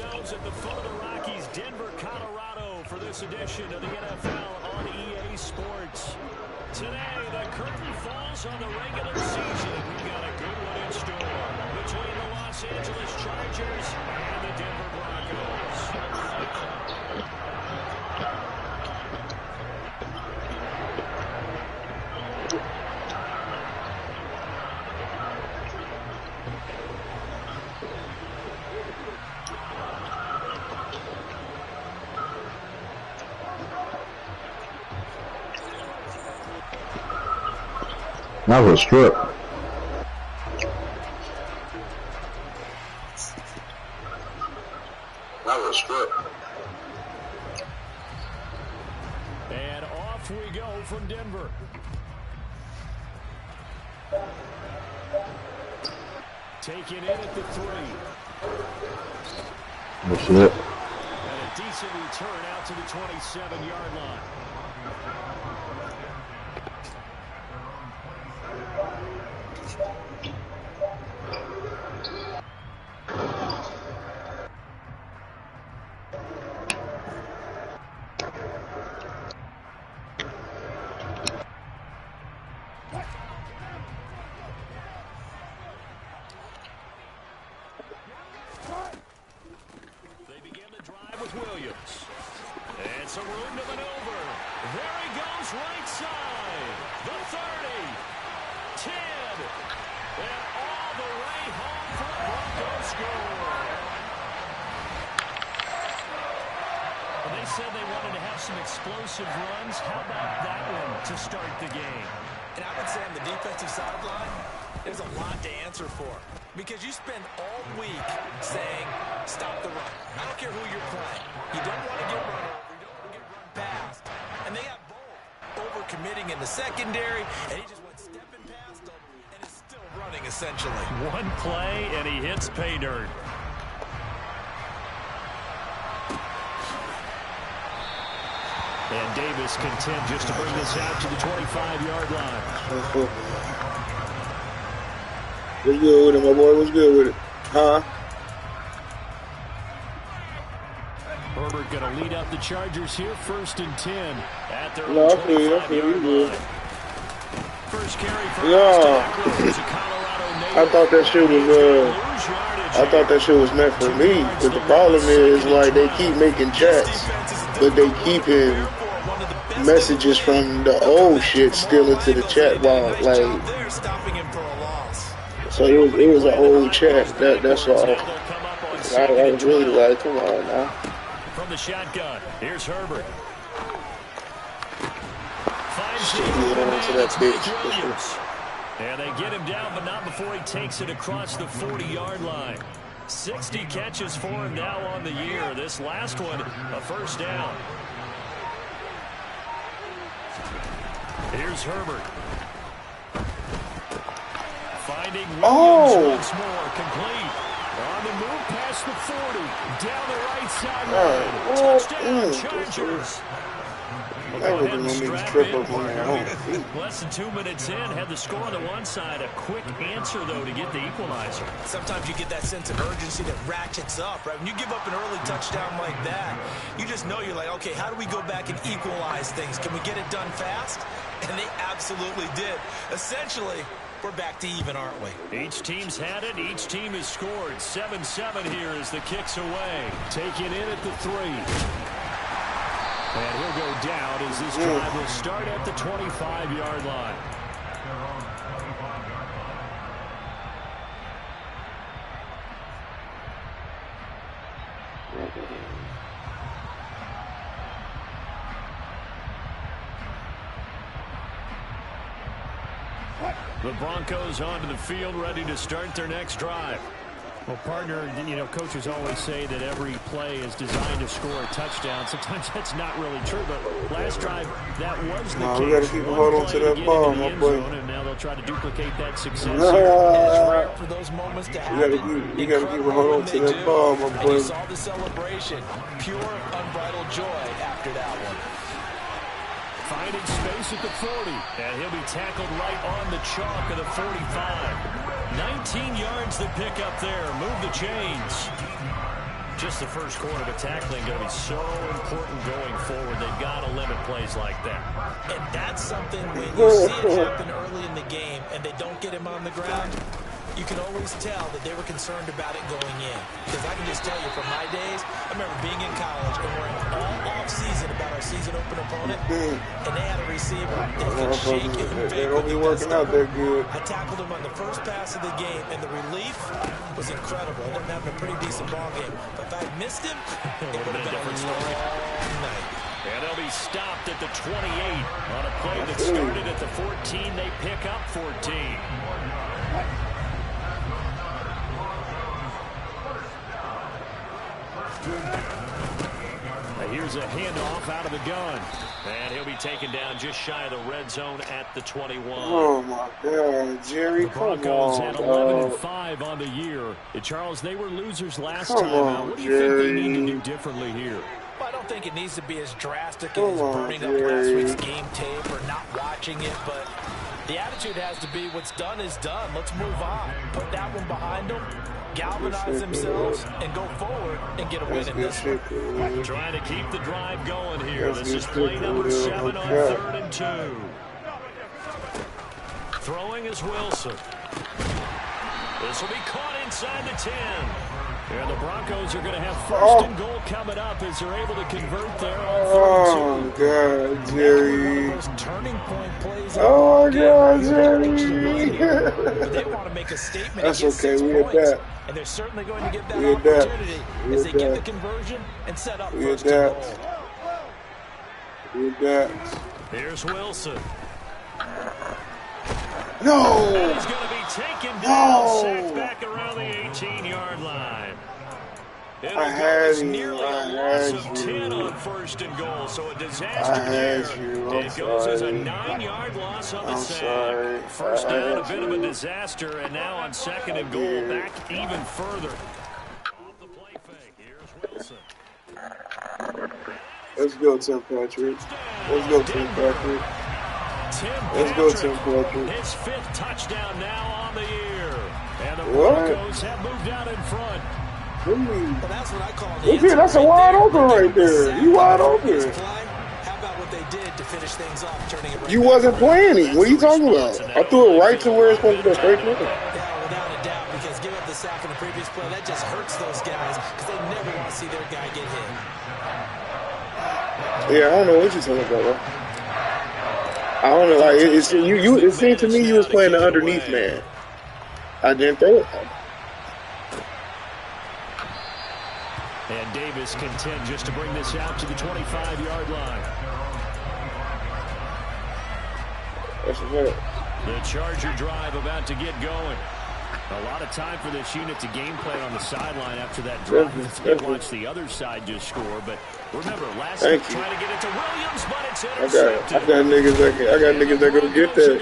ourselves at the foot of the Rockies, Denver, Colorado, for this edition of the NFL on EA Sports. Today, the curtain falls on the regular season. We've got a good one in store between the Los Angeles Chargers and the Denver Broncos. That was a strip. And off we go from Denver. Taking in at the 3. That's it. And a decent return out to the 27-yard line. Some room to maneuver. There he goes, right side. The 30. 10. And all the way home for the Broncos score. Well, they said they wanted to have some explosive runs. How about that one to start the game? And I would say on the defensive sideline, there's a lot to answer for. Because you spend all week saying, stop the run. I don't care who you're playing. You don't want to get run over. Past. And they got bold. Over-committing in the secondary, and he just went stepping past them and is still running, essentially. One play, and he hits pay dirt. And Davis content just to bring this out to the 25-yard line. What's good with it, my boy? What's good with it? Huh? Herbert going to lead up the Chargers here, 1st and 10 at their No, 25-yard line. First carry for I thought that shit was meant for me. But the problem is, like, they keep making chats, but they keeping messages from the old shit still into the chat bar. Like, so it was an old chat. That's all. I was really like, come on now. From the shotgun, here's Herbert. And they get him down, but not before he takes it across the 40-yard line. 60 catches for him now on the year. This last one, a first down. Here's Herbert. Finding Williams once more, complete. On the move past the 40, down the right sideline. Touchdown, Chargers. Less than 2 minutes in, had the score on the one side. A quick answer, though, to get the equalizer. Sometimes you get that sense of urgency that ratchets up, right? When you give up an early touchdown like that, you just know you're like, okay, how do we go back and equalize things? Can we get it done fast? And they absolutely did. Essentially, we're back to even, aren't we? Each team's had it. Each team has scored. 7-7 here as the kick's away. Taken in at the 3. And he'll go down as this drive will start at the 25-yard line. The Broncos onto the field, ready to start their next drive. Well, partner, you know, coaches always say that every play is designed to score a touchdown. Sometimes that's not really true, but last drive, that was the case. We got to keep holding to that ball, my boy. And now they'll try to duplicate that success here. It's rare for those moments to happen. You got to keep holding to that ball, my boy. And you saw the celebration. Pure, unbridled joy after that one. Finding space at the 40, and he'll be tackled right on the chalk of the 45. 19 yards to pick up there. Move the chains. Just the first quarter, but tackling going to be so important going forward. They've got to limit plays like that. And that's something when you see it happen early in the game and they don't get him on the ground, you can always tell that they were concerned about it going in. Because I can just tell you from my days, I remember being in college and worrying all off-season about our season-open opponent, and they had a receiver that could shake it and They bake don't be working out that good. I tackled him on the first pass of the game, and the relief was incredible. I ended up having a pretty decent ball game. But if I had missed him, it would have been a long night. And they'll be stopped at the 28 on a play that started at the 14. They pick up 14. Here's a handoff out of the gun. And he'll be taken down just shy of the red zone at the 21. Oh, my God, Jerry, the Broncos had 11-5 on the year. Charles, they were losers last time out. What do you think they need to do differently here? Well, I don't think it needs to be as drastic as burning up last week's game tape or not watching it, but the attitude has to be what's done is done. Let's move on. Put that one behind them, galvanize themselves, and go forward and get a win in this one. Trying to keep the drive going here. This is play number 7 on 3rd and 2. Throwing is Wilson. This will be caught inside the 10. And the Broncos are going to have first and goal coming up as they're able to convert there on 3rd and 2. God, Jerry. Turning point plays. Oh, God, Jerry. They want to make a statement. That's okay. We had that. And they're certainly going to get that opportunity as they get the conversion and set up first and goal. We had that. Here's Wilson. No! And he's going to be taken down, sacked back around the 18-yard line. I had you. Nearly a loss of 10 on first and goal, so a disaster there. It goes as a 9-yard loss on the sack. First down, a bit of a disaster, and now on 2nd and goal, back even further. Off the play fake, here's Wilson. Let's go, Tim Patrick. Let's go, Tim Patrick. Let's go, Tim Patrick. His 5th touchdown now on the year. And the Broncos have moved out in front. Well, that's what I call that's a wide open right there. You wide open. How about what they did to finish things off, turning it right? You wasn't playing him. What are you talking about? I threw it right to where it's supposed to go, straight to him. Yeah, without a doubt, because give up the sack in the previous play, that just hurts those guys because they never want to see their guy get hit. Yeah, I don't know what you're talking about, bro. I don't know. Like it seemed to me you was playing the underneath man. I didn't throw it. And Davis content just to bring this out to the 25-yard line. That's it. The Charger drive about to get going. A lot of time for this unit to game plan on the sideline after that drive. You watch the other side just score, but remember, last week trying to get it to Williams, but it's intercepted. I got niggas that go get that.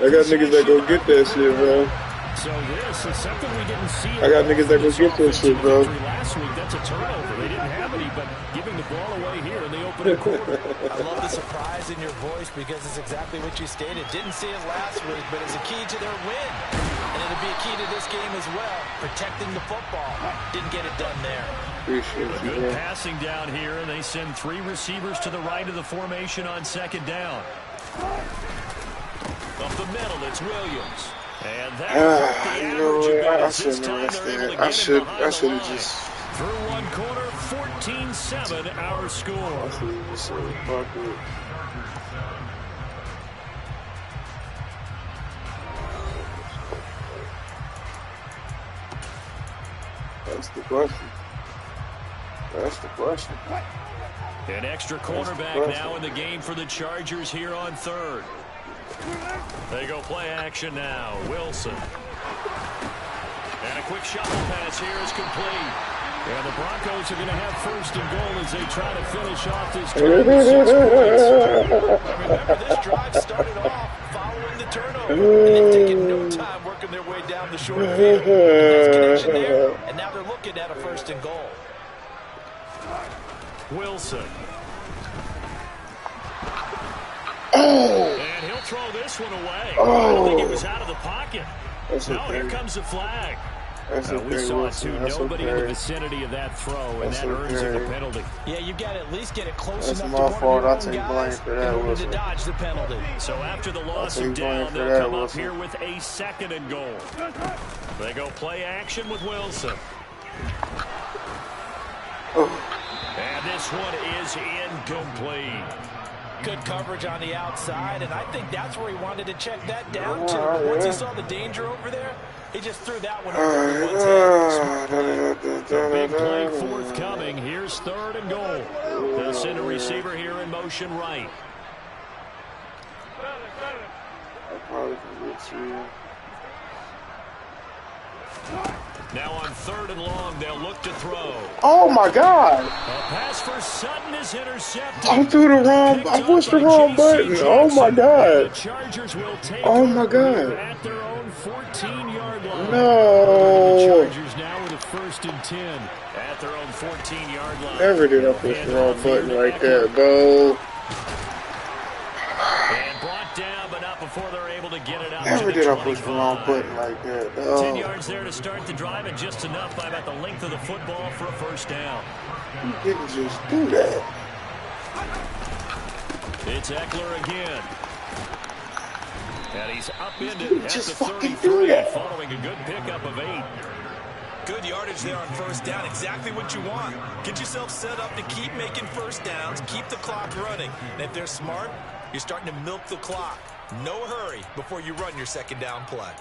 I got niggas that go get that shit, bro. So this is something we didn't see. I got niggas that go get that shit, bro. Last week, that's a turnover. They didn't have any, but giving the ball away here in the opening quarter. I love the surprise in your voice because it's exactly what you stated. Didn't see it last week, but it's a key to their win. And it'll be a key to this game as well, protecting the football. Didn't get it done there. Appreciate you, Good bro. passing down here, and they send 3 receivers to the right of the formation on 2nd down. Up the middle, it's Williams. And that You know what? I shouldn't have risked that. I should have just. Through one quarter, 14-7 our score. I should have just said, fuck it. That's the question. That's the question. An extra cornerback now in the game for the Chargers here on 3rd. They go play action now. Wilson. And a quick shuffle pass here is complete. And the Broncos are going to have first and goal as they try to finish off this drive with 6 points. Remember, this drive started off following the turnover. And it's taking no time working their way down the short field. Nice connection there. And now they're looking at a first and goal. Wilson. And he'll throw this one away. I don't think he was out of the pocket. No, here comes the flag. That's okay, We saw it too. That's Nobody in the okay. vicinity of that throw, and That's that earns him okay. the penalty. Yeah, you've got to at least get it close That's enough my to one fault. of I your take own blame guys for in that, order Wilson. to dodge the penalty. So after the loss take of blame down, for they'll that, come up Wilson. here with a 2nd and goal. They go play action with Wilson. And this one is incomplete. Good coverage on the outside, and I think that's where he wanted to check that down to. But once he saw the danger over there, he just threw that one over everyone's head. A big play forthcoming. Here's 3rd and goal. They'll send a receiver here in motion right. Now on 3rd and long, they'll look to throw. Oh my God! A pass for Sutton is intercepted. I threw the wrong. I pushed the wrong button. Oh my God! The Chargers will take Oh my God! at their own 14-yard line. No! The Chargers now with a 1st and 10 at their own 14-yard line. Never did I push the wrong button like that, bro. And brought down, but not before they're able to get it out. Never to the did I 25. push the wrong button like that. No. 10 yards there to start the drive, and just enough by about the length of the football for a 1st down. You didn't just do that. It's Eckler again. And he's upended at Just the fucking 33, do that. following a good pickup of 8. Good yardage there on 1st down. Exactly what you want. Get yourself set up to keep making 1st downs, keep the clock running. And if they're smart, you're starting to milk the clock. No hurry before you run your 2nd down play.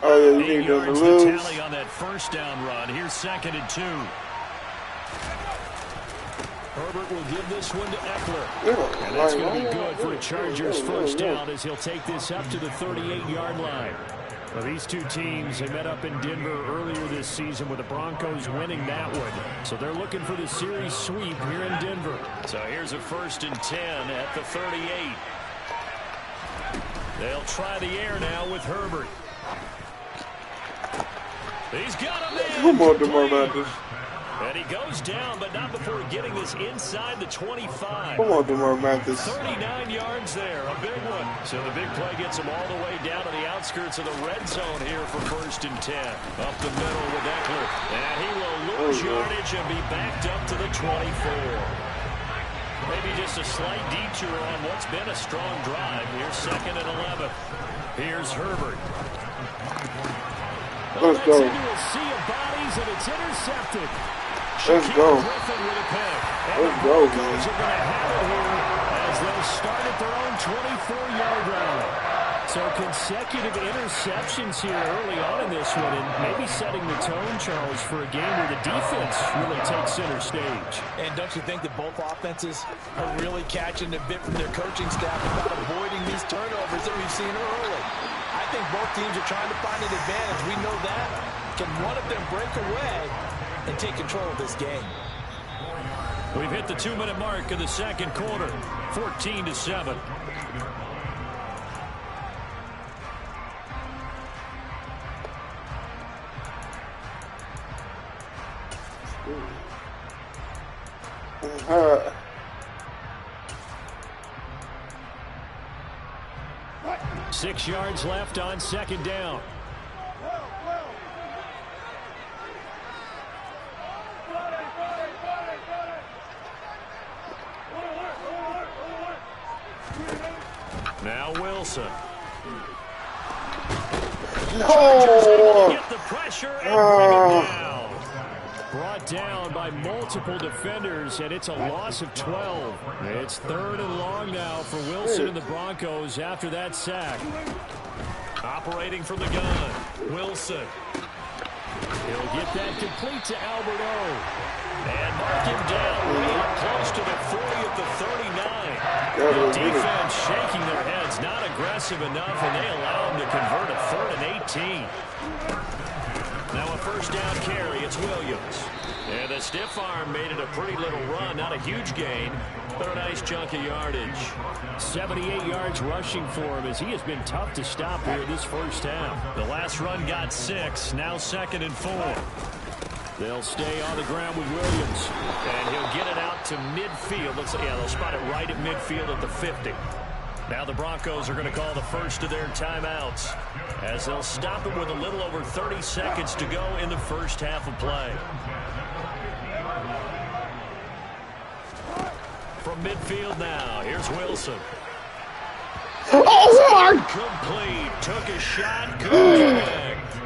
Oh yeah, you 8 need them to yards lose. the tally on that 1st down run. Here's 2nd and 2. Herbert will give this one to Eckler. And that's going to be good for a Chargers 1st down as he'll take this up to the 38-yard line. Well, these two teams, they met up in Denver earlier this season with the Broncos winning that one. So they're looking for the series sweep here in Denver. So here's a 1st and 10 at the 38. They'll try the air now with Herbert. He's got a man. Come on, DeMar Mathis. And he goes down, but not before getting this inside the 25. Come on, DeMar Mathis. 39 yards there, a big one. So the big play gets him all the way down to the outskirts of the red zone here for 1st and 10. Up the middle with Eckler. And he will lose yardage and be backed up to the 24. Maybe just a slight detour on what's been a strong drive. Here's 2nd and 11. Here's Herbert. Let's go. Into a sea of bodies, and it's intercepted. Let's go. Let's go, man. Broncos are going to have it here as they'll start at their own 24-yard line. So consecutive interceptions here early on in this one, and maybe setting the tone, Charles, for a game where the defense really takes center stage. And don't you think that both offenses are really catching a bit from their coaching staff about avoiding these turnovers that we've seen early? I think both teams are trying to find an advantage. We know that. Can one of them break away and take control of this game? We've hit the 2-minute mark of the 2nd quarter, 14-7. Uh, 6 yards left on 2nd down. Now Wilson. no! Get the pressure and bring it down. Brought down by multiple defenders, and it's a loss of 12. It's 3rd and long now for Wilson and the Broncos after that sack. Operating from the gun, Wilson. He'll get that complete to Albert O. And mark him down way up close to the 40 at the 39. The defense shaking their heads, not aggressive enough, and they allow him to convert a 3rd and 18. Now a 1st down carry, it's Williams. And the stiff arm made it a pretty little run, not a huge gain, but a nice chunk of yardage. 78 yards rushing for him as he has been tough to stop here this 1st half. The last run got 6, now 2nd and 4. They'll stay on the ground with Williams. And he'll get it out to midfield. They'll spot it right at midfield at the 50. Now the Broncos are going to call the first of their timeouts as they'll stop it with a little over 30 seconds to go in the first half of play. From midfield now, here's Wilson. Oh, my! Complete. Took a shot. Couldn't connect.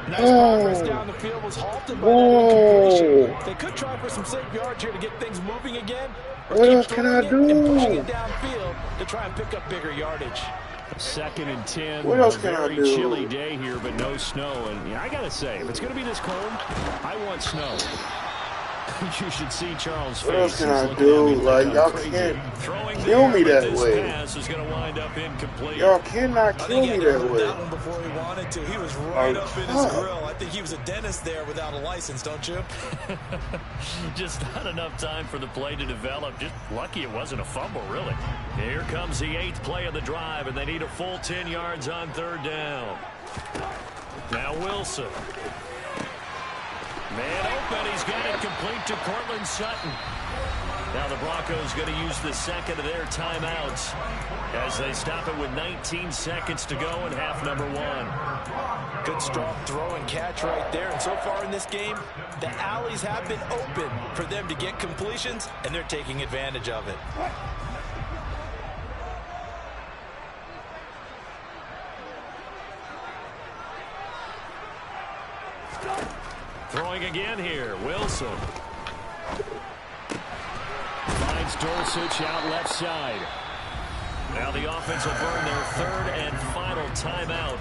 Nice progress down the field was halted by that incompletion. They could try for some safe yards here to get things moving again. Or What keep else can I throwing it and pushing do? it downfield to try and pick up bigger yardage. 2nd and 10. What else A can I very do? chilly day here, but no snow. And I got to say, if it's going to be this cold, I want snow. You should see Charles' face. What else can He's I looking do? at me like, y'all crazy. can't Throwing kill me there, but that this way. pass is going to wind up incomplete. Y'all cannot I kill think me he that had to way. that one before he wanted to. He was right up in his fuck. grill. I think he was a dentist there without a license, don't you? Just not enough time for the play to develop. Just lucky it wasn't a fumble, really. Here comes the 8th play of the drive, and they need a full 10 yards on 3rd down. Now Wilson. Man open, he's got it complete to Cortland Sutton. Now the Broncos going to use the second of their timeouts as they stop it with 19 seconds to go in half number 1. Good strong throw and catch right there. And so far in this game, the alleys have been open for them to get completions, and they're taking advantage of it. Throwing again here, Wilson. Finds Dulcich out left side. Now the offense will burn their 3rd and final timeout.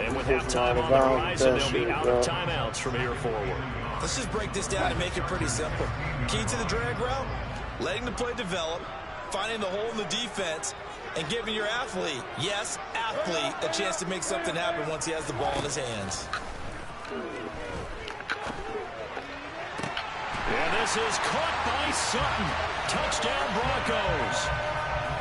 And with halftime on the horizon, they'll be out of timeouts from here forward. Let's just break this down and make it pretty simple. Key to the drag route, letting the play develop, finding the hole in the defense, and giving your athlete, yes, athlete, a chance to make something happen once he has the ball in his hands. And this is caught by Sutton. Touchdown Broncos.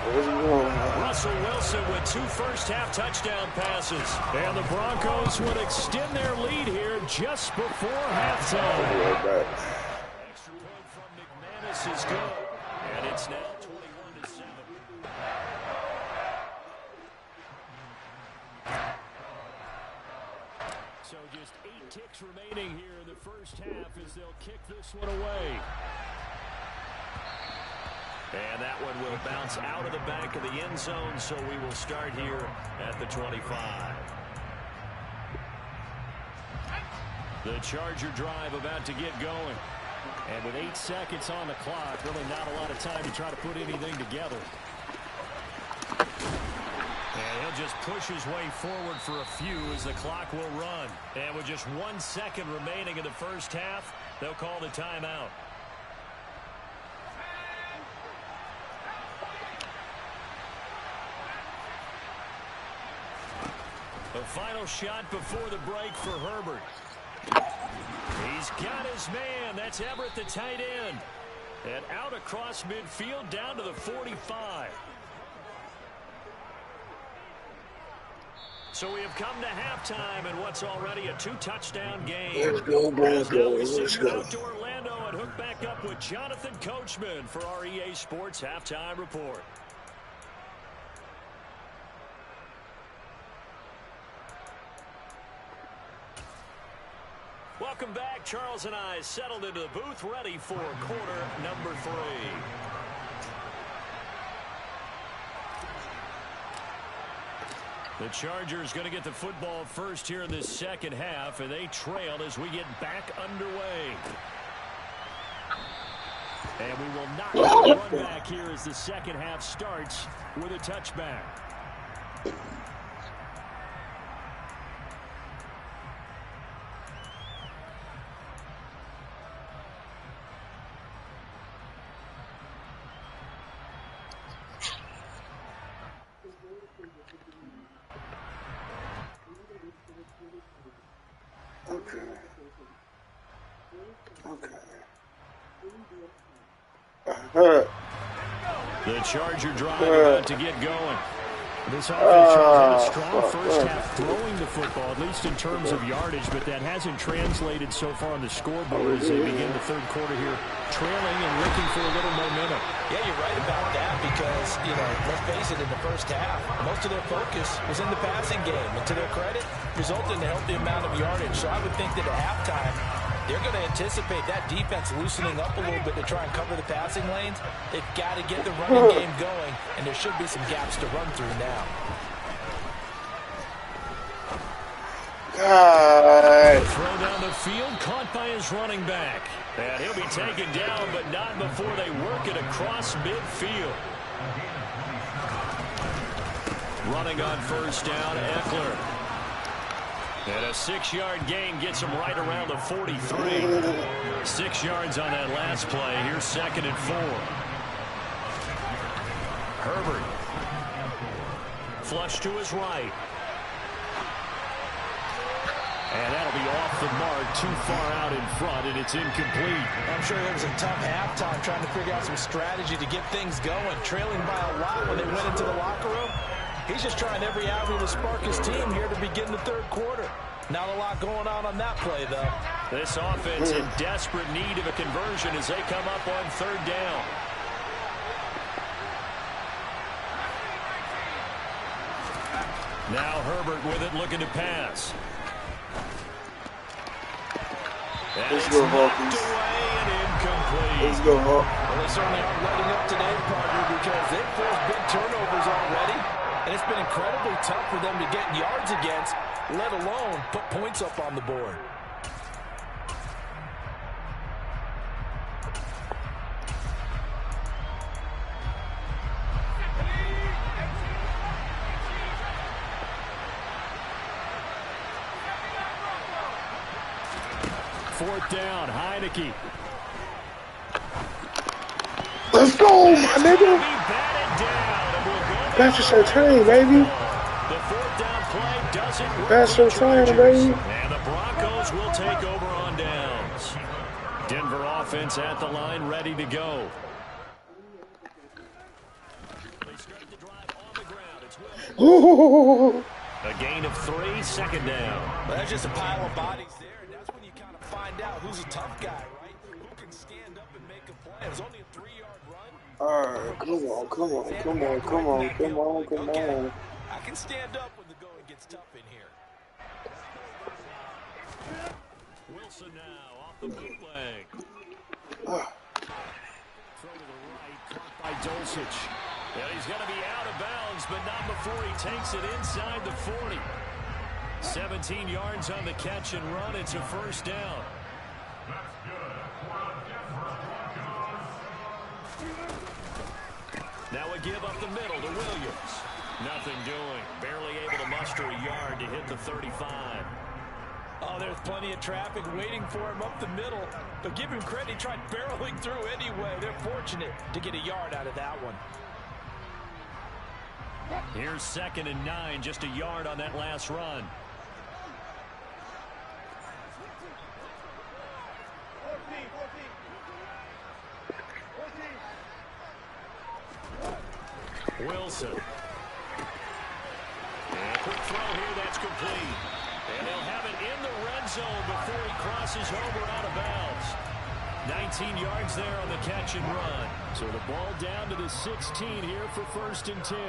Where's he going? Russell Wilson with 2 first-half touchdown passes. And the Broncos would extend their lead here just before halftime. Right back. Extra point from McManus is good. And it's now 21-7. So just 8 ticks remaining here in the first half as they'll kick this one away. And that one will bounce out of the back of the end zone, so we will start here at the 25. The Charger drive about to get going. And with 8 seconds on the clock, really not a lot of time to try to put anything together. And he'll just push his way forward for a few as the clock will run. And with just 1 second remaining in the first half, they'll call the timeout. The final shot before the break for Herbert. He's got his man. That's Everett, the tight end. And out across midfield down to the 45. So we have come to halftime in what's already a 2-touchdown game. Let's go, Broncos. Let's go. Out to Orlando and hook back up with Jonathan Coachman for our EA Sports Halftime Report. Welcome back. Charles and I settled into the booth, ready for quarter number 3. The Chargers going to get the football first here in this second half, and they trail as we get back underway. And we will not get a run back here as the second half starts with a touchback. The Charger drive about to get going. This offense had a strong first half throwing the football, at least in terms of yardage, but that hasn't translated so far on the scoreboard as they begin the third quarter here trailing and looking for a little momentum. Yeah, you're right about that because, let's face it, in the first half, most of their focus was in the passing game. And to their credit, resulted in a healthy amount of yardage. So I would think that at halftime, they're going to anticipate that defense loosening up a little bit to try and cover the passing lanes. They've got to get the running game going, and there should be some gaps to run through now. God. Throw down the field, caught by his running back. And he'll be taken down, but not before they work it across midfield. Running on first down, Eckler. And a 6-yard gain gets him right around the 43. 6 yards on that last play. Here's 2nd and 4. Herbert. Flush to his right. And that'll be off the mark, too far out in front, and it's incomplete. I'm sure it was a tough halftime trying to figure out some strategy to get things going. Trailing by a lot when they went into the locker room. He's just trying every avenue to spark his team here to begin the third quarter. Not a lot going on that play, though. This offense in desperate need of a conversion as they come up on third down. Now Herbert with it, looking to pass. Let's go, Hawkins. Let's go, Hawk. Well, they certainly aren't letting up today, partner, because they've forced big turnovers already. And it's been incredibly tough for them to get yards against, let alone put points up on the board. Fourth down, Heineke. Let's go, my nigga. That's just our turn, baby. The fourth down play doesn't work. That's our turn, baby. And the Broncos will take over on downs. Denver offense at the line, ready to go. They start the drive on the ground. It's Will. A gain of 3, 2nd down. Well, that's just a pile of bodies there, and that's when you kind of find out who's a tough guy, right? Who can stand up and make a play. It was only a 3-yard run. Alright, come on. I can stand up when the going gets tough in here. Wilson now off the bootleg. Throw to the right, caught by Dulcich. Yeah, he's going to be out of bounds, but not before he takes it inside the 40. 17 yards on the catch and run. It's a first down. Now a give up the middle to Williams. Nothing doing. Barely able to muster a yard to hit the 35. Oh, there's plenty of traffic waiting for him up the middle. But give him credit, he tried barreling through anyway. They're fortunate to get a yard out of that one. Here's 2nd and 9, just a yard on that last run. Wilson. And a quick throw here, that's complete. And they'll have it in the red zone before he crosses over out of bounds. 19 yards there on the catch and run. So the ball down to the 16 here for 1st and 10.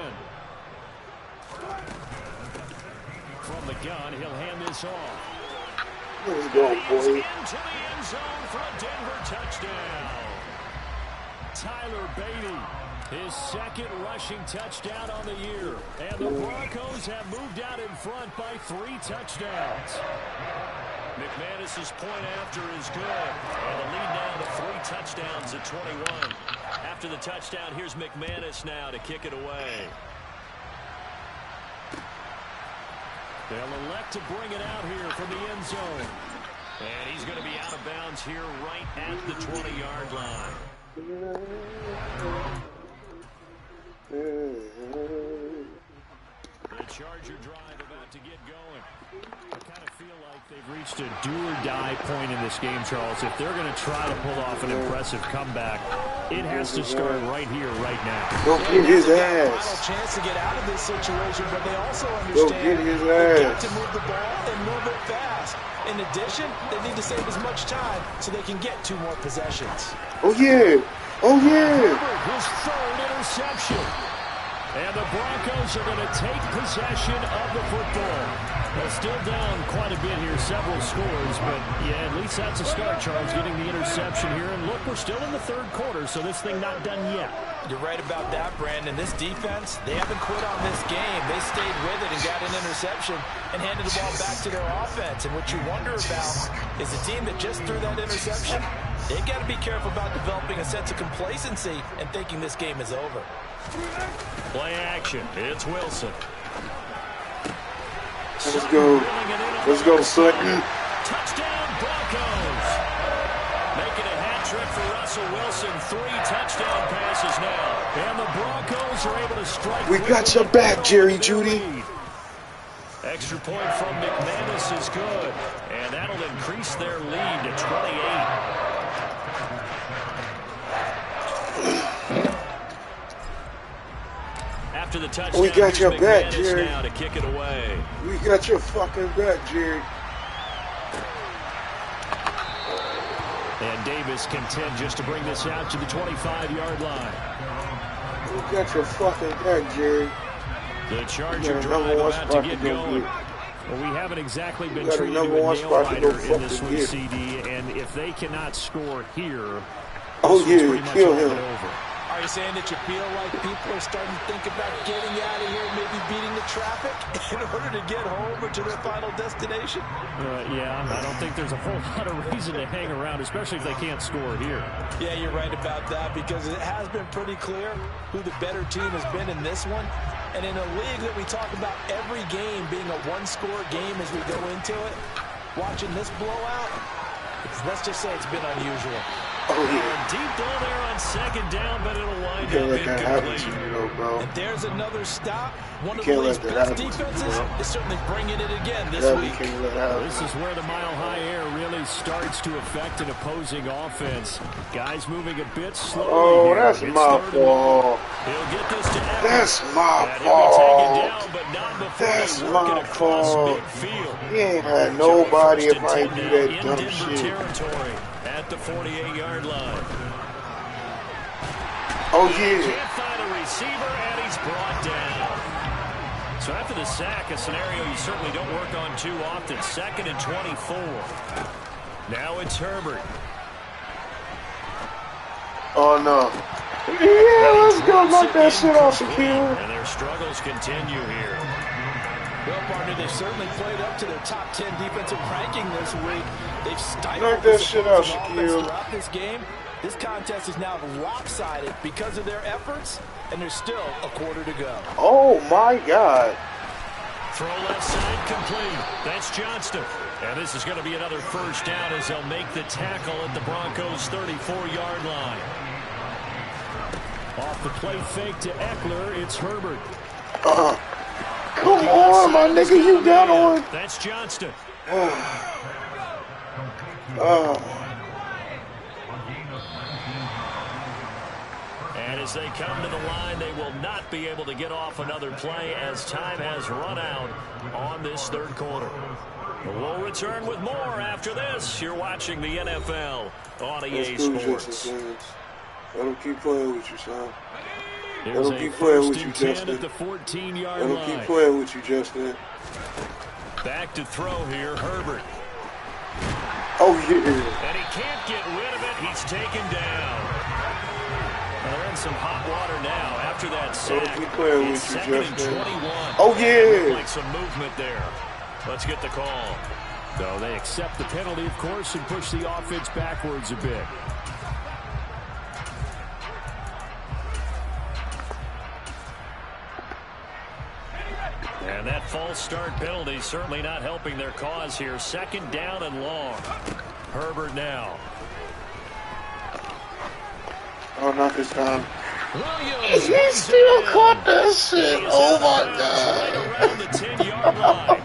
From the gun, he'll hand this off. Let's go, boy. Into the end zone for a Denver touchdown. Tyler Beatty, his 2nd rushing touchdown on the year. And the Broncos have moved out in front by 3 touchdowns. McManus's point after is good. And the lead now to 3 touchdowns at 21. After the touchdown, here's McManus now to kick it away. They'll elect to bring it out here from the end zone. And he's going to be out of bounds here right at the 20-yard line. The Charger drive about to get going. I kind of feel like they've reached a do-or-die point in this game, Charles. If they're going to try to pull off an impressive comeback, It has to start right here, right now. Go get his ass. Final chance to get out of this situation, but they also Go understand get his they got ass. to move the ball and move it fast. In addition, they need to save as much time so they can get 2 more possessions. Oh yeah. Oh yeah. His third interception. And the Broncos are going to take possession of the football. They're still down quite a bit here, several scores, but yeah, at least that's a start, Charles, getting the interception here. And look, we're still in the third quarter, so this thing not done yet. You're right about that, Brandon. This defense, they haven't quit on this game. They stayed with it and got an interception and handed the ball back to their offense. And what you wonder about is the team that just threw that interception, they've got to be careful about developing a sense of complacency and thinking this game is over. Play action. It's Wilson. Let's go. Let's go, Sutton. Touchdown, Broncos. Making a hat trick for Russell Wilson. 3 touchdown passes now. And the Broncos are able to strike. We got your back, Jerry Judy. Extra point from McManus is good. And that'll increase their lead to 28. After the touchdown, we got your back, McManus Jerry. now to kick it away. We got your fucking back, Jerry. And Davis content just to bring this out to the 25-yard line. We got your fucking back, Jerry. The Charger drive about to get going. Well, we haven't exactly been treated to a nail-biter in this one, CD, and if they cannot score here, kill him. Are you saying that you feel like people are starting to think about getting out of here, maybe beating the traffic in order to get home or to their final destination? Yeah, I don't think there's a whole lot of reason to hang around, especially if they can't score here. Yeah, you're right about that because it has been pretty clear who the better team has been in this one. And in a league that we talk about every game being a one-score game as we go into it, watching this blowout, let's just say it's been unusual. Oh, yeah. Deep ball there on second down, but it'll wind Can't up let that happen incomplete. to you, though, bro. And there's another stop. One of Can't the let league's that best happen to you, defenses bro. is certainly bringing it again this That we week. can't let happen. This is where the mile-high air really starts to affect an opposing offense. Guys moving a bit slowly. Oh, here. that's It's my third fault. He'll get this to Eckler. That's my And he'll be taken fault. down, but not before That's they work it my across fault. midfield. He ain't had nobody if First I and ain't do 10 that now in dumb Denver shit. territory at the 48-yard line. Oh, yeah. Can't find a receiver, and he's brought down. So after the sack, a scenario you certainly don't work on too often. 2nd and 24. Now it's Herbert. Oh, no. Yeah, let's go knock that shit off the field. And their struggles continue here. Well, partner, they've certainly played up to their top 10 defensive ranking this week. They've stifled Knock that this shit out, opposing offense Shaquille. throughout this game. This contest is now lopsided because of their efforts, and there's still a quarter to go. Oh, my God. Throw left side complete. That's Johnston. And this is going to be another first down as they'll make the tackle at the Broncos' 34-yard line. Off the play fake to Eckler, it's Herbert. Come on, my nigga, you got on. That's Johnston. And as they come to the line, they will not be able to get off another play as time has run out on this third quarter. We'll return with more after this. You're watching the NFL on EA Sports. Let him keep playing with you, son. There's a first and 10 at the 14-yard line. Let him keep playing with you, Justin. Back to throw here, Herbert. Oh, yeah. And he can't get rid of it. He's taken down. They're in some hot water now after that sack. Let him keep playing It's with you, 2nd and Justin. 21. Oh, yeah. Like some movement there. Let's get the call. So they accept the penalty, of course, and push the offense backwards a bit. And that false start penalty certainly not helping their cause here. 2nd down and long. Herbert now. Oh, not this time. Williams. He still caught that shit. Oh, my Right God. around the 10-yard line.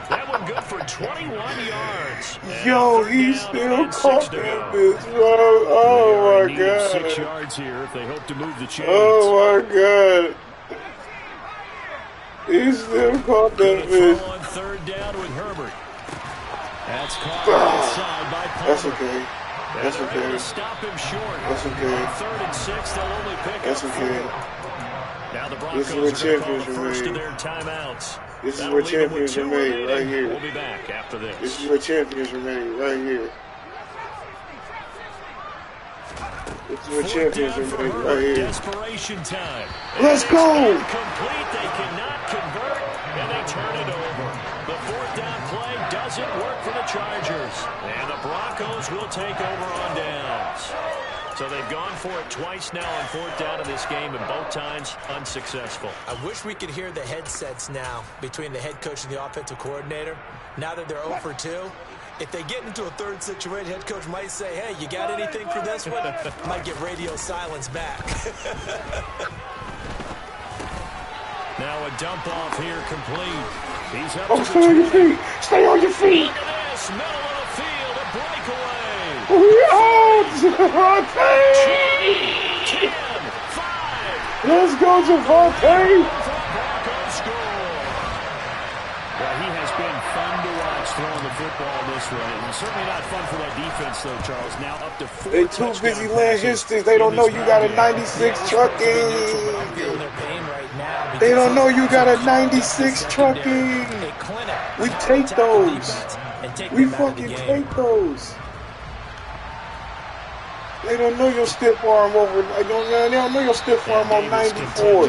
That one good for 21 yards. Yo, he still caught that bitch, bro. Oh my god. 6 yards here if they hope to move the chains. Oh my god. He still caught that bitch. On third down with Herbert. That's caught outside by Palmer. That's okay. That's okay. Stop him short. That's okay. Third and 6, they'll only pick That's up okay. 4. Now the Broncos this is where champions are are first made. of their timeouts. This is where champions are made, right here. We'll be back after this. This is where champions are made, right here. This is where champions are made, right here. Desperation time. Let's go! Complete, they cannot convert, and they turn it over. The fourth down play doesn't work for the Chargers, and the Broncos will take over on downs. So they've gone for it twice now on fourth down in this game, and both times unsuccessful. I wish we could hear the headsets now between the head coach and the offensive coordinator. Now that they're 0 for 2, if they get into a third situation, head coach might say, hey, you got anything for this one? Might get radio silence back. Now a dump off here complete. He's up to stay on your feet. Stay on your feet. Look at this, middle of the field, a breakaway. Oh, Javante! 10, 5. Let's go, Javante! Well, he has been fun to watch throwing the football this way. And certainly not fun for that defense, though, Charles. Now up to 4. They too busy laying history. They don't know you got a 96 trucking. They don't know you got a 96 trucking. We take those. We fucking take those. They don't know your stiff arm over. They don't know your stiff arm on 94.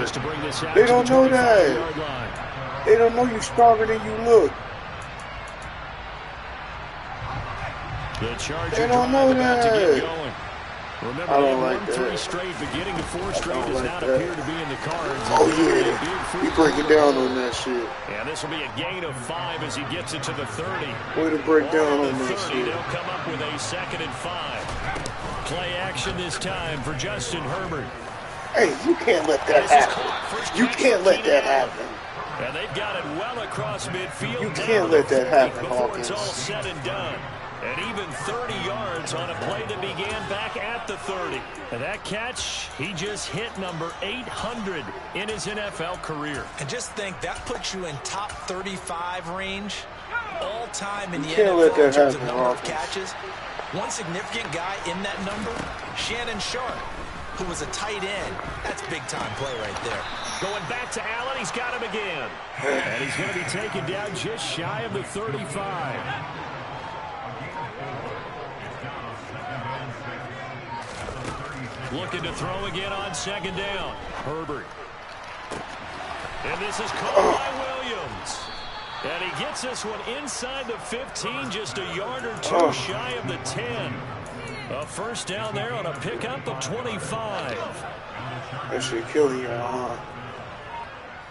They don't know that. They don't know you stronger than you look. They don't know that. Remember, I don't like that. 3 straight, beginning of 4 straight does not that. appear to be in the cards. Oh yeah, he breaking down on that shit. Yeah, this will be a gain of 5 as he gets it to the 30. Way to break down on that 30, shit. they'll come up with a 2nd and 5. Play action this time for Justin Herbert. Hey, you can't let that happen. You can't let that happen. And they've got it well across midfield. You can't let that happen, before Hawkins. It's all said and done. And even 30 yards on a play that began back at the 30. And that catch, he just hit number 800 in his NFL career. And just think, that puts you in top 35 range all time in the can't NFL let that in terms of happen, number of Hawkins. catches. One significant guy in that number, Shannon Sharp, who was a tight end. That's big-time play right there. Going back to Allen, he's got him again. And he's going to be taken down just shy of the 35. Looking to throw again on 2nd down. Herbert. And this is caught by Williams. And he gets this one inside the 15, just a yard or 2 shy of the 10. A first down there on a pickup of 25. That shit killing y'all, huh?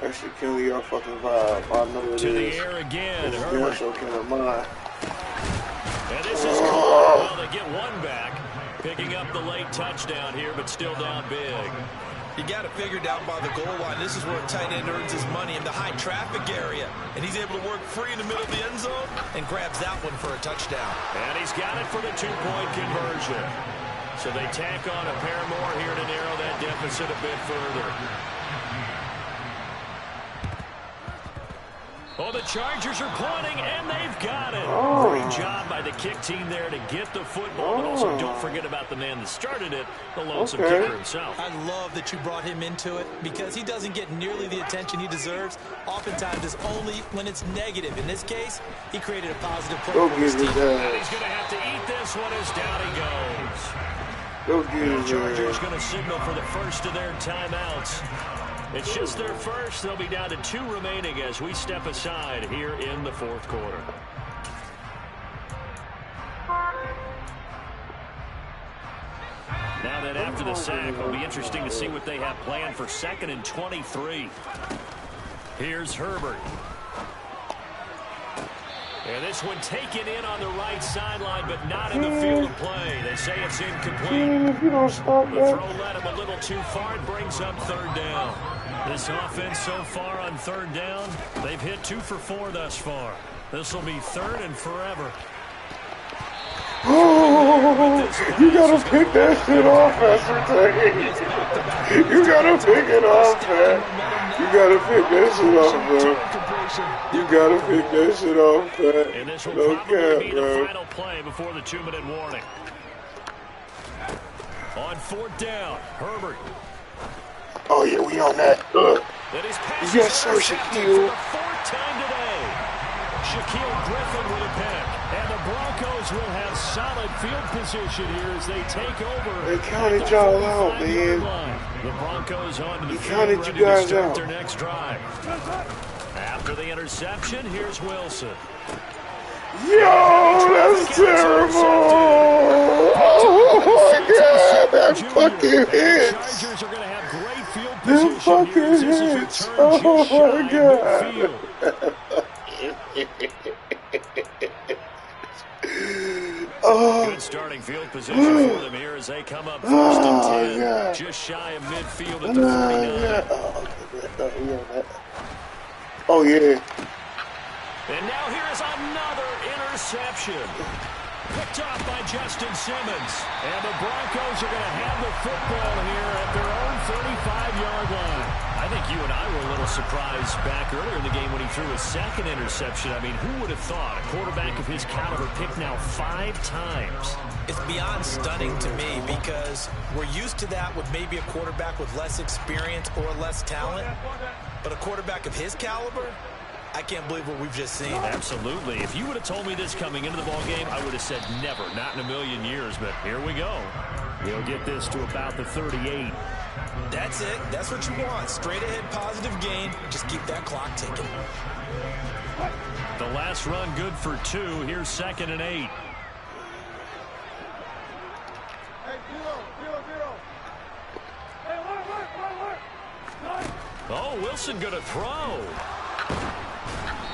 That shit killing your fucking vibe. I know it is. To the air again. That shit killing mine. And this is caught. Well, they get one back. Picking up the late touchdown here, but still down big. You got it figured out by the goal line. This is where a tight end earns his money in the high traffic area. And he's able to work free in the middle of the end zone and grabs that one for a touchdown. And he's got it for the 2-point conversion. So they tack on a pair more here to narrow that deficit a bit further. Oh, the Chargers are pointing, and they've got it. Great job by the kick team there to get the football, but also don't forget about the man that started it, the lonesome kicker himself. I love that you brought him into it because he doesn't get nearly the attention he deserves. Oftentimes, it's only when it's negative. In this case, he created a positive play for his team. And he's going to have to eat this one as down he goes. The Chargers going to signal for the first of their timeouts. It's just their first. They'll be down to 2 remaining as we step aside here in the 4th quarter. Now that after the sack, it'll be interesting to see what they have planned for 2nd and 23. Here's Herbert. And this one taken in on the right sideline, but not in the field of play. They say it's incomplete. The throw led him a little too far. It brings up 3rd down. This offense so far on 3rd down, they've hit 2 for 4 thus far. This will be 3rd and forever. You gotta pick that shit off, Ascertain. You gotta pick it off, man. You gotta pick that shit off, bro. You gotta pick that shit off, man. And this will No probably be cap, the bro. final play before the 2-minute warning. On 4th down, Herbert. Oh yeah, we on that. Yes, sir, Shaquille. 4th time today. Shaquille Griffin with a pick. And the Broncos will have solid field position here as they take over. They counted y'all out, man. The Broncos on to the He field, counted ready you guys to start out. their next drive. After the interception, here's Wilson. Yo, that's terrible. Oh my God, that fucking hits. Chargers are going to have great field Them position fucking here. hits. Oh my God. Good starting field position for them here as they come up 1st and 10. God. Just shy of midfield at the 49. Oh yeah. And now here's another interception. Picked off by Justin Simmons. And the Broncos are going to have the football here at their own 35-yard line. I think you and I were a little surprised back earlier in the game when he threw his 2nd interception. I mean, who would have thought a quarterback of his caliber picked now 5 times? It's beyond stunning to me because we're used to that with maybe a quarterback with less experience or less talent. But a quarterback of his caliber, I can't believe what we've just seen. Absolutely. If you would have told me this coming into the ball game, I would have said never, not in a million years. But here we go. He'll get this to about the 38. That's it. That's what you want. Straight ahead positive gain. Just keep that clock ticking. The last run good for 2. Here's 2nd and 8. Oh, Wilson going to throw.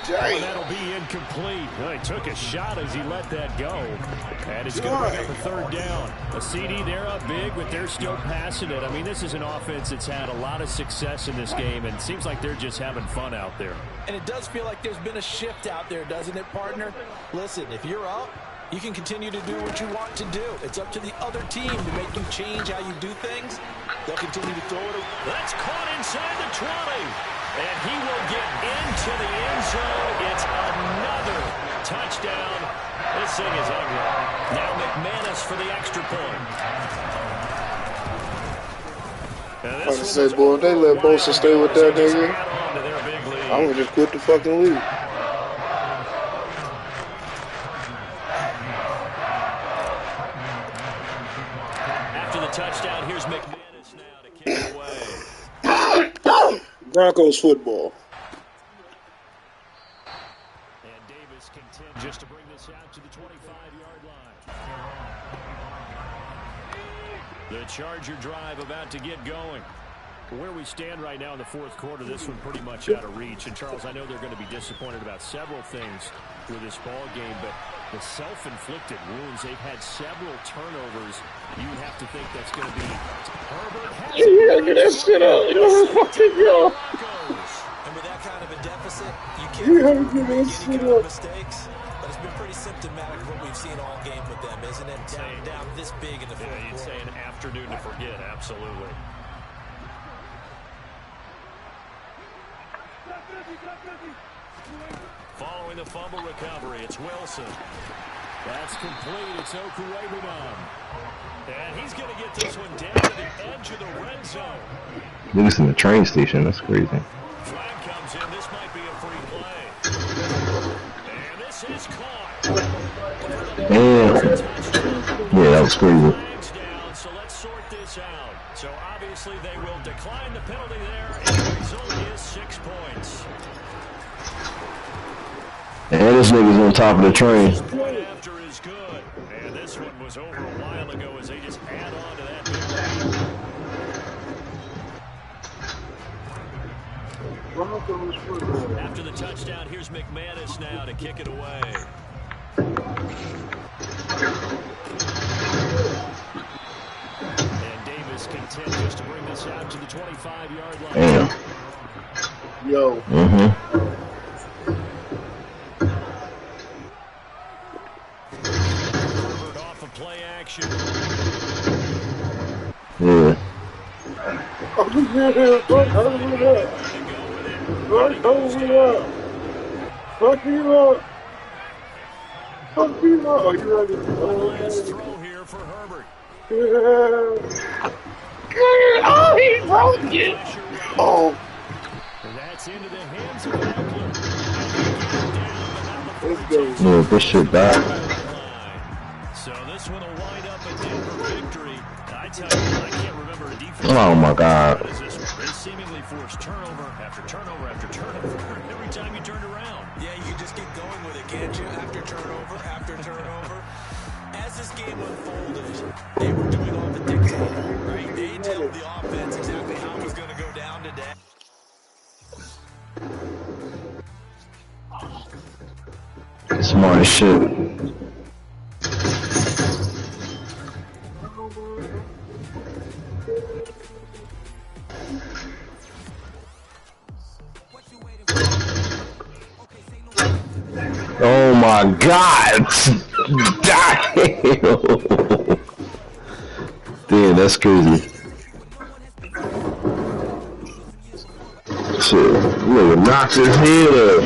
Dang. That'll be incomplete. Well, he took a shot as he let that go. And it's going to bring up a 3rd down. A CD, they're up big, but they're still passing it. I mean, this is an offense that's had a lot of success in this game, and it seems like they're just having fun out there. And it does feel like there's been a shift out there, doesn't it, partner? Listen, if you're up, you can continue to do what you want to do. It's up to the other team to make you change how you do things. They'll continue to throw it. That's caught inside the 20. And he will get into the end zone. It's another touchdown. This thing is ugly. Now McManus for the extra point. I was to say, boy, if they let Bosa stay with that nigga, I would just quit the fucking league. After the touchdown, here's McManus now to kick it away. Broncos football. And Davis contends just to bring this out to the 25-yard line. The Charger drive about to get going. Where we stand right now in the 4th quarter, this one pretty much out of reach. And, Charles, I know they're going to be disappointed about several things with this ball game, but the self-inflicted wounds, they've had several turnovers. You have to think that's going to be Herbert. Yeah, get that shit out. Let's fucking go. And with that kind of a deficit, you Yeah, can't get that make shit any kind out. of mistakes. But it's been pretty symptomatic of what we've seen all game with them, isn't it? Down this big in the 4th quarter. You'd say an afternoon to forget, absolutely. Following the fumble recovery, it's Wilson. That's complete. It's Okurebunom. And he's going to get this one down to the edge of the red zone. This in the train station. That's crazy. Flag comes in. This might be a free play. And this is caught. Damn. Yeah, that was crazy. Flags down, so let's sort this out. So obviously they will decline the penalty there, and the result is 6 points. And this nigga's on top of the train. Point after is good. And this one was over a while ago as they just add on to that big lead. After the touchdown, here's McManus now to kick it away. And Davis contends just to bring this out to the 25-yard line. Damn. Yo. Off a play Fuck Herbert up. Fuck Herbert up. Fuck him up. Fuck him up. Oh, you ready? Last throw here for Herbert. Oh, he broke it. Oh. That's into the hands of Eckler. Let's go. Yeah, this shit back. So this one will wind up a Denver victory. I tell you, I can't remember a defense. Oh my God. They seemingly forced turnover after turnover after turnover every time you turned around. Yeah, you can just get going with it, can't you? After turnover, after turnover. As this game unfolded, they were doing all the dictating, right? They told the offense exactly how it was going to go down today. Smart as shit. Oh my God! Damn! Damn, that's crazy. Shit, look, knock his head up.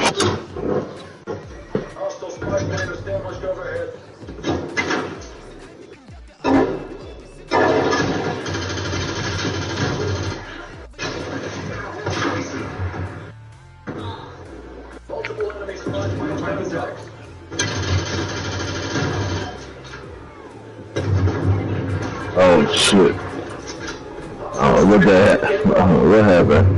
Oh shit. Oh, what the heck? Oh, what happened?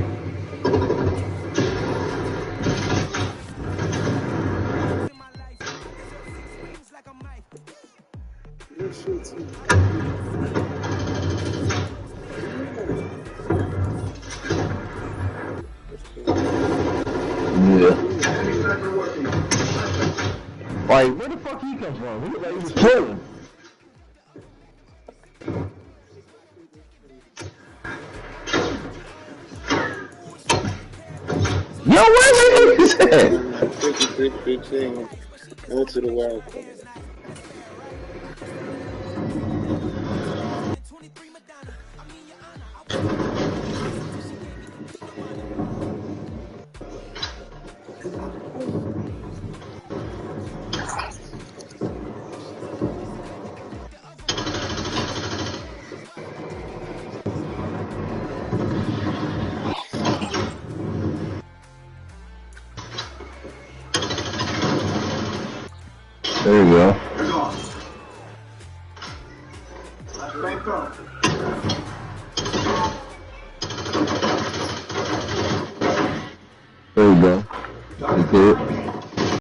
Yeah. Like, where the fuck he come from? He looked like he was playing. Yo, where is that? 56-15. Go to the wild card. There you go. There you go. You did.